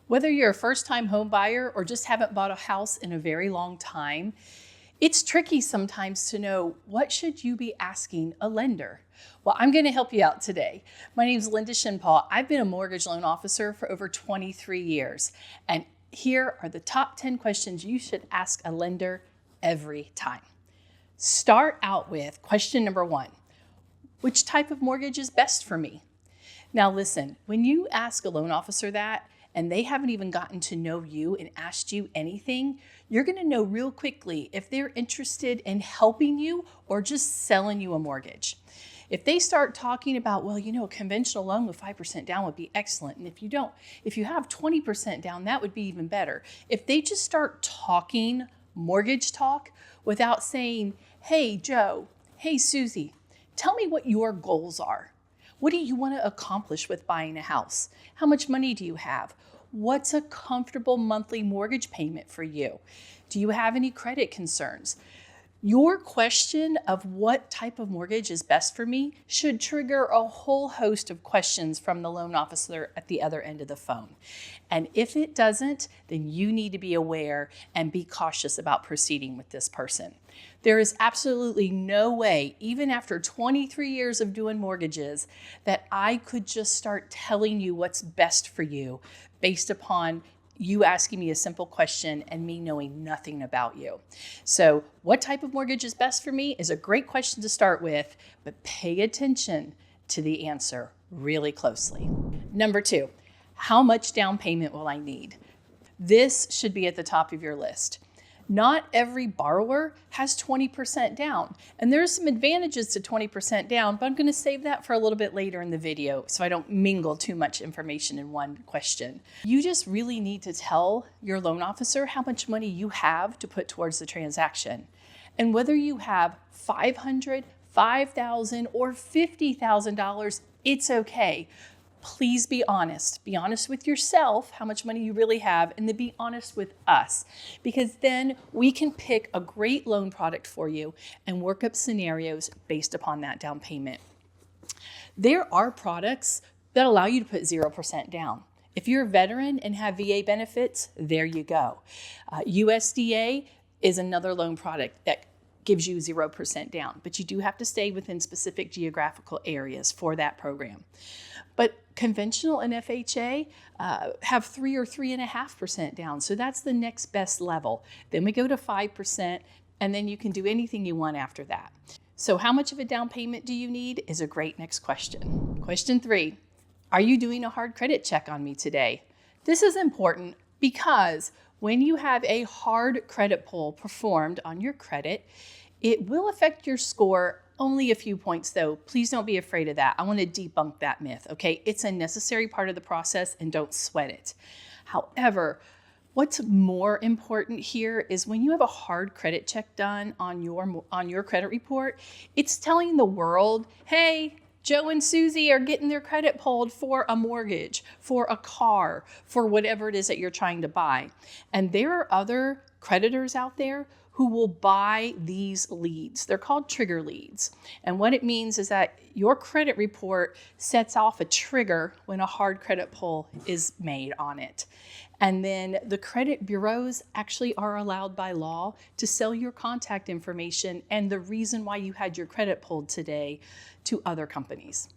Whether you're a first-time home buyer or just haven't bought a house in a very long time, it's tricky sometimes to know what should you be asking a lender. Well, I'm going to help you out today. My name is Linda Shinpaw. I've been a mortgage loan officer for over 23 years, and here are the top 10 questions you should ask a lender every time. Start out with question number 1. Which type of mortgage is best for me? Now listen, when you ask a loan officer that, and they haven't even gotten to know you and asked you anything, you're going to know real quickly if they're interested in helping you or just selling you a mortgage. If they start talking about, well, a conventional loan with 5% down would be excellent. And if you have 20% down, that would be even better. If they just start talking mortgage talk without saying, hey, Joe, hey, Susie, tell me what your goals are. What do you want to accomplish with buying a house? How much money do you have? What's a comfortable monthly mortgage payment for you? Do you have any credit concerns? Your question of what type of mortgage is best for me should trigger a whole host of questions from the loan officer at the other end of the phone. And if it doesn't, then you need to be aware and be cautious about proceeding with this person. There is absolutely no way, even after 23 years of doing mortgages, that I could just start telling you what's best for you based upon you asking me a simple question and me knowing nothing about you. So what type of mortgage is best for me is a great question to start with, but pay attention to the answer really closely. Number 2, how much down payment will I need? This should be at the top of your list. Not every borrower has 20% down, and there's some advantages to 20% down, but I'm going to save that for a little bit later in the video so I don't mingle too much information in one question. You just really need to tell your loan officer how much money you have to put towards the transaction. And whether you have $500, $5,000, or $50,000, it's okay. Please be honest. Be honest with yourself, how much money you really have, and then be honest with us, because then we can pick a great loan product for you and work up scenarios based upon that down payment. There are products that allow you to put 0% down. If you're a veteran and have VA benefits, there you go. USDA is another loan product that gives you 0% down, but you do have to stay within specific geographical areas for that program. But conventional and FHA have 3 or 3.5% down, so that's the next best level. Then we go to 5%, and then you can do anything you want after that. So how much of a down payment do you need is a great next question. Question 3, are you doing a hard credit check on me today? This is important because when you have a hard credit pull performed on your credit, it will affect your score only a few points though. Please don't be afraid of that. I want to debunk that myth, okay? It's a necessary part of the process and don't sweat it. However, what's more important here is when you have a hard credit check done on your credit report, it's telling the world, hey, Joe and Susie are getting their credit pulled for a mortgage, for a car, for whatever it is that you're trying to buy. And there are other creditors out there who will buy these leads. They're called trigger leads. And what it means is that your credit report sets off a trigger when a hard credit pull is made on it. And then the credit bureaus actually are allowed by law to sell your contact information and the reason why you had your credit pulled today to other companies.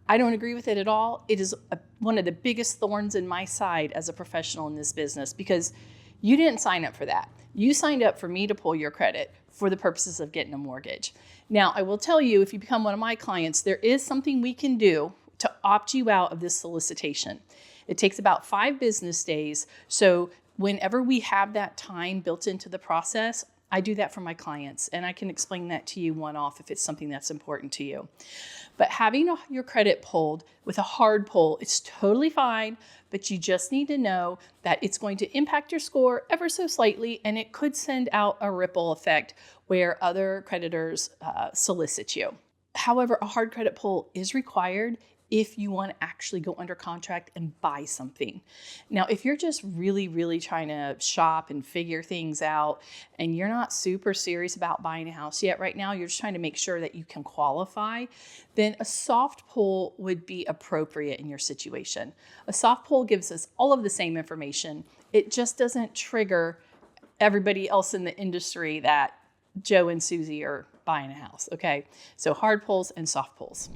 I don't agree with it at all. It is one of the biggest thorns in my side as a professional in this business because you didn't sign up for that. You signed up for me to pull your credit for the purposes of getting a mortgage. Now, I will tell you, if you become one of my clients, there is something we can do to opt you out of this solicitation. It takes about 5 business days. So whenever we have that time built into the process, I do that for my clients, and I can explain that to you one-off if it's something that's important to you. But having your credit pulled with a hard pull, it's totally fine, but you just need to know that it's going to impact your score ever so slightly, and it could send out a ripple effect where other creditors solicit you. However, a hard credit pull is required if you want to actually go under contract and buy something. Now, if you're just really trying to shop and figure things out and you're not super serious about buying a house yet right now, you're just trying to make sure that you can qualify, then a soft pull would be appropriate in your situation. A soft pull gives us all of the same information. It just doesn't trigger everybody else in the industry that Joe and Susie are buying a house, okay? So hard pulls and soft pulls.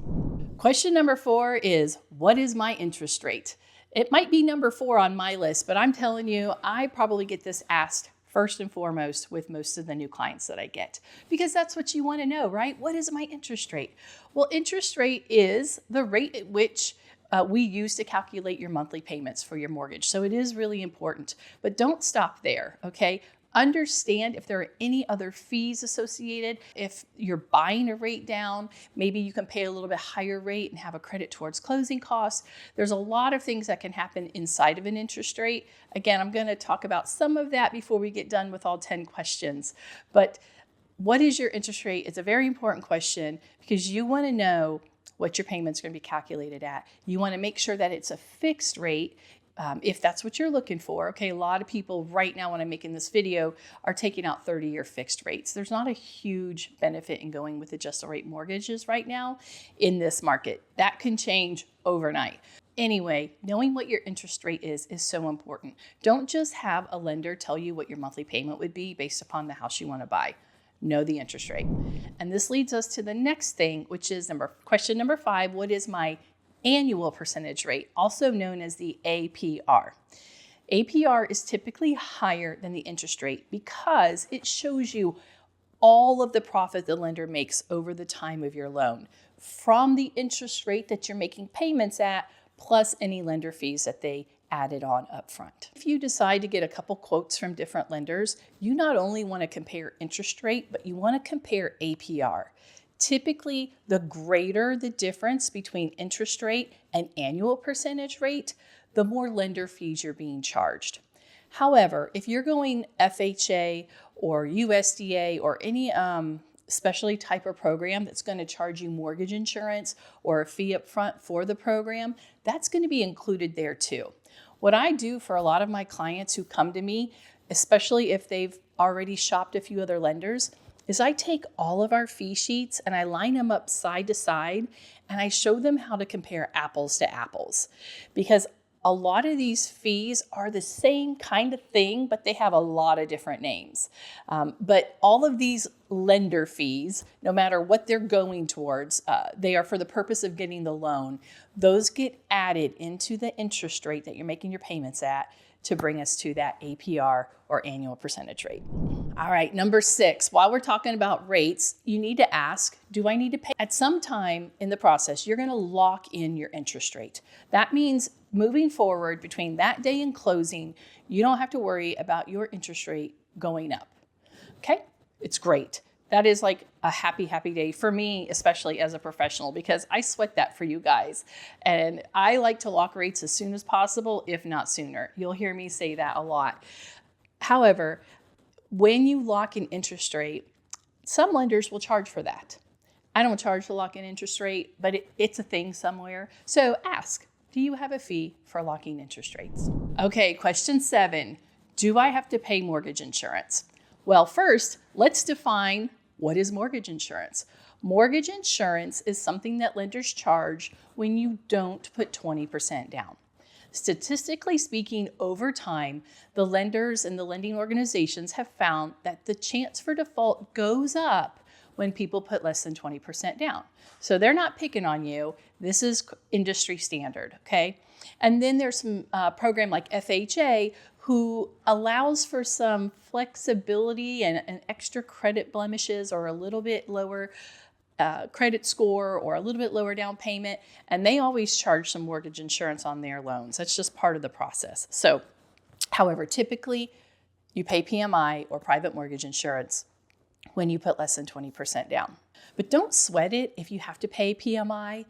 Question number 4 is, what is my interest rate? It might be number 4 on my list, but I'm telling you, I probably get this asked first and foremost with most of the new clients that I get, because that's what you want to know, right? What is my interest rate? Well, interest rate is the rate at which we use to calculate your monthly payments for your mortgage. So it is really important, but don't stop there, okay? Understand if there are any other fees associated. If you're buying a rate down, maybe you can pay a little bit higher rate and have a credit towards closing costs. There's a lot of things that can happen inside of an interest rate. Again, I'm going to talk about some of that before we get done with all 10 questions. But what is your interest rate? It's a very important question because you want to know what your payment's going to be calculated at. You want to make sure that it's a fixed rate. If that's what you're looking for. Okay, a lot of people right now when I'm making this video are taking out 30-year fixed rates. There's not a huge benefit in going with adjustable rate mortgages right now in this market. That can change overnight. Anyway, knowing what your interest rate is so important. Don't just have a lender tell you what your monthly payment would be based upon the house you want to buy. Know the interest rate. And this leads us to the next thing, which is question number 5. What is my annual percentage rate, also known as the APR? APR is typically higher than the interest rate because it shows you all of the profit the lender makes over the time of your loan from the interest rate that you're making payments at, plus any lender fees that they added on up front. If you decide to get a couple quotes from different lenders, you not only want to compare interest rate, but you want to compare APR. Typically, the greater the difference between interest rate and annual percentage rate, the more lender fees you're being charged. However, if you're going FHA or USDA or any specialty type of program that's going to charge you mortgage insurance or a fee up front for the program, that's going to be included there too. What I do for a lot of my clients who come to me, especially if they've already shopped a few other lenders, is I take all of our fee sheets and I line them up side to side and I show them how to compare apples to apples. Because a lot of these fees are the same kind of thing, but they have a lot of different names. But all of these lender fees, no matter what they're going towards, they are for the purpose of getting the loan. Those get added into the interest rate that you're making your payments at to bring us to that APR or annual percentage rate. All right, number 6, while we're talking about rates, you need to ask, do I need to pay? At some time in the process, you're gonna lock in your interest rate. That means moving forward between that day and closing, you don't have to worry about your interest rate going up, okay? It's great. That is like a happy day for me, especially as a professional, because I sweat that for you guys. And I like to lock rates as soon as possible, if not sooner. You'll hear me say that a lot. However, when you lock an interest rate, some lenders will charge for that. I don't charge to lock in interest rate, but it's a thing somewhere. So ask, do you have a fee for locking interest rates? Okay, question 7, do I have to pay mortgage insurance? Well, first, let's define what is mortgage insurance. Mortgage insurance is something that lenders charge when you don't put 20% down. Statistically speaking, over time, the lenders and the lending organizations have found that the chance for default goes up when people put less than 20% down. So they're not picking on you. This is industry standard, okay? And then there's some program like FHA who allows for some flexibility and extra credit blemishes or a little bit lower credit score or a little bit lower down payment, and they always charge some mortgage insurance on their loans. That's just part of the process. So, however, typically you pay PMI or private mortgage insurance when you put less than 20% down. But don't sweat it if you have to pay PMI.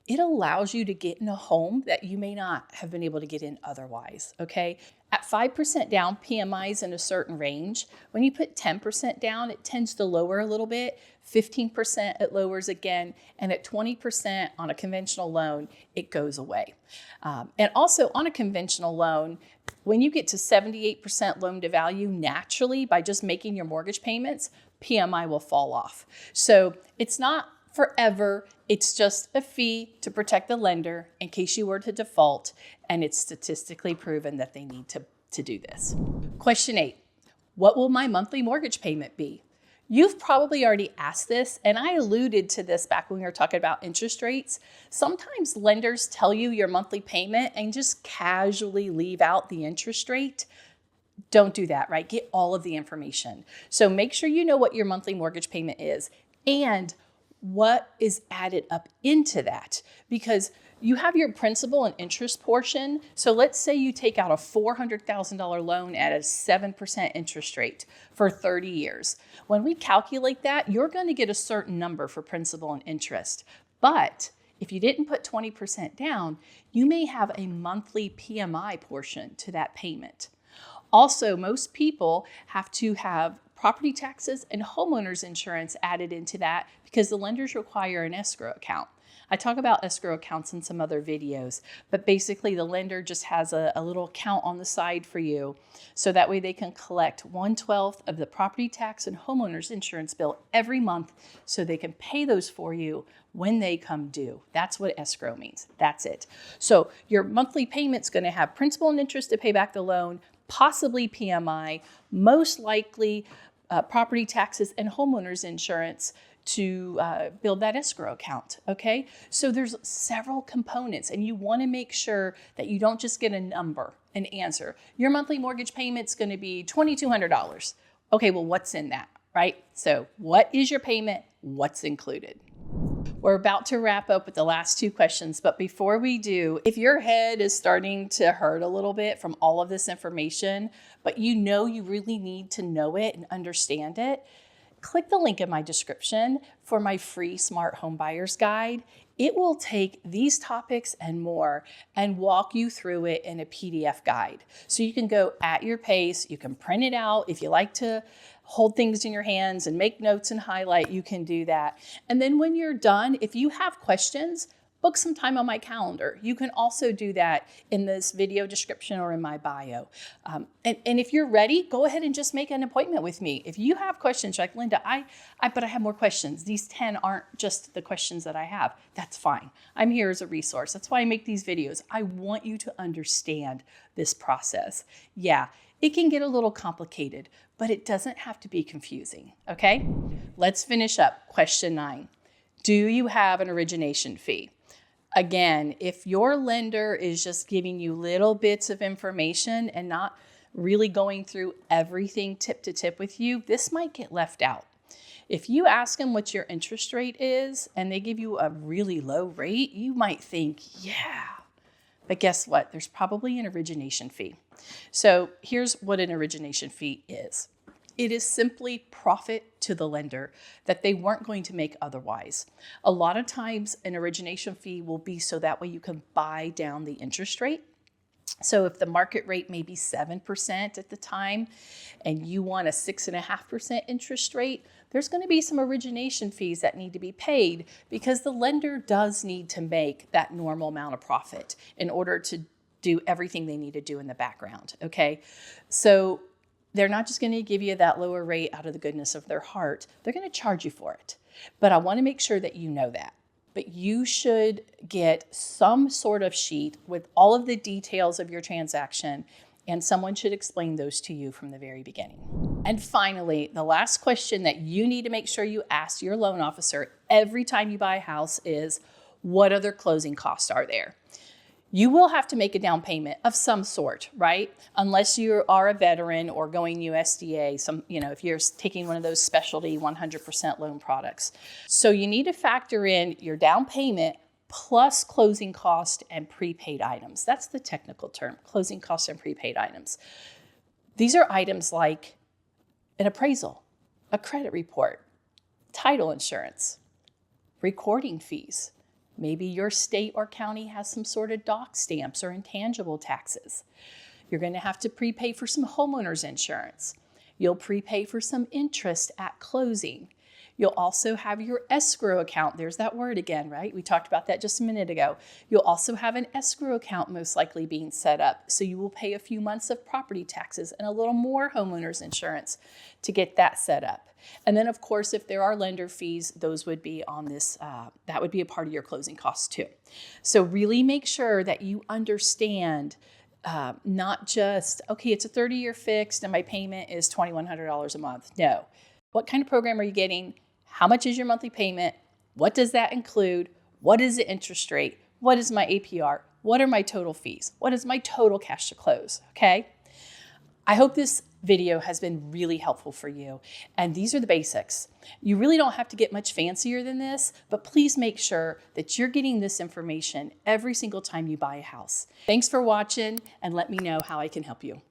it allows you to get in a home that you may not have been able to get in otherwise, okay? At 5% down, PMI is in a certain range. When you put 10% down, it tends to lower a little bit. 15%, it lowers again. And at 20% on a conventional loan, it goes away. And also on a conventional loan, when you get to 78% loan to value, naturally, by just making your mortgage payments, PMI will fall off. So it's not forever. It's just a fee to protect the lender in case you were to default, and it's statistically proven that they need to do this. Question 8, what will my monthly mortgage payment be? You've probably already asked this, and I alluded to this back when we were talking about interest rates. Sometimes lenders tell you your monthly payment and just casually leave out the interest rate. Don't do that, right? Get all of the information. So make sure you know what your monthly mortgage payment is and what is added up into that, because you have your principal and interest portion. So let's say you take out a $400,000 loan at a 7% interest rate for 30 years. When we calculate that, you're going to get a certain number for principal and interest. But if you didn't put 20% down, you may have a monthly PMI portion to that payment. Also, most people have to have property taxes and homeowners insurance added into that because the lenders require an escrow account. I talk about escrow accounts in some other videos, but basically the lender just has a little account on the side for you, so that way they can collect 1/12 of the property tax and homeowners insurance bill every month, so they can pay those for you when they come due. That's what escrow means. That's it. So your monthly payment's going to have principal and interest to pay back the loan, possibly PMI, most likely property taxes and homeowners insurance to build that escrow account, okay? So there's several components, and you want to make sure that you don't just get a number, an answer. Your monthly mortgage payment's going to be $2,200. Okay, well, what's in that, right? So what is your payment? What's included? We're about to wrap up with the last 2 questions, but before we do, if your head is starting to hurt a little bit from all of this information, but you know you really need to know it and understand it, click the link in my description for my free Smart Home Buyers Guide. It will take these topics and more and walk you through it in a PDF guide. So you can go at your pace, you can print it out. If you like to hold things in your hands and make notes and highlight, you can do that. And then when you're done, if you have questions, book some time on my calendar. You can also do that in this video description or in my bio. And if you're ready, go ahead and just make an appointment with me. If you have questions, like Linda, but I have more questions. These 10 aren't just the questions that I have. That's fine. I'm here as a resource. That's why I make these videos. I want you to understand this process. Yeah, it can get a little complicated, but it doesn't have to be confusing, okay? Let's finish up. Question 9. Do you have an origination fee? Again, if your lender is just giving you little bits of information and not really going through everything tip to tip with you, this might get left out. If you ask them what your interest rate is and they give you a really low rate, you might think, yeah. But guess what? There's probably an origination fee. So here's what an origination fee is. It is simply profit to the lender that they weren't going to make otherwise. A lot of times an origination fee will be so that way you can buy down the interest rate. So if the market rate may be 7% at the time and you want a 6.5% interest rate, there's going to be some origination fees that need to be paid because the lender does need to make that normal amount of profit in order to do everything they need to do in the background, okay? So they're not just going to give you that lower rate out of the goodness of their heart. They're going to charge you for it. But I want to make sure that you know that. But you should get some sort of sheet with all of the details of your transaction, and someone should explain those to you from the very beginning. And finally, the last question that you need to make sure you ask your loan officer every time you buy a house is, what other closing costs are there? You will have to make a down payment of some sort, right? Unless you are a veteran or going USDA, if you're taking one of those specialty 100% loan products. So you need to factor in your down payment plus closing cost and prepaid items. That's the technical term, closing costs and prepaid items. These are items like an appraisal, a credit report, title insurance, recording fees, Maybe your state or county has some sort of dock stamps or intangible taxes. You're going to have to prepay for some homeowners insurance. You'll prepay for some interest at closing. You'll also have your escrow account. There's that word again, right? We talked about that just a minute ago. You'll also have an escrow account most likely being set up. So you will pay a few months of property taxes and a little more homeowners insurance to get that set up. And then of course, if there are lender fees, those would be on this, that would be a part of your closing costs too. So really make sure that you understand not just, okay, it's a 30-year fixed and my payment is $2,100 a month. No. What kind of program are you getting? How much is your monthly payment? What does that include? What is the interest rate? What is my APR? What are my total fees? What is my total cash to close? Okay. I hope this video has been really helpful for you. And these are the basics. You really don't have to get much fancier than this, but please make sure that you're getting this information every single time you buy a house. Thanks for watching, and let me know how I can help you.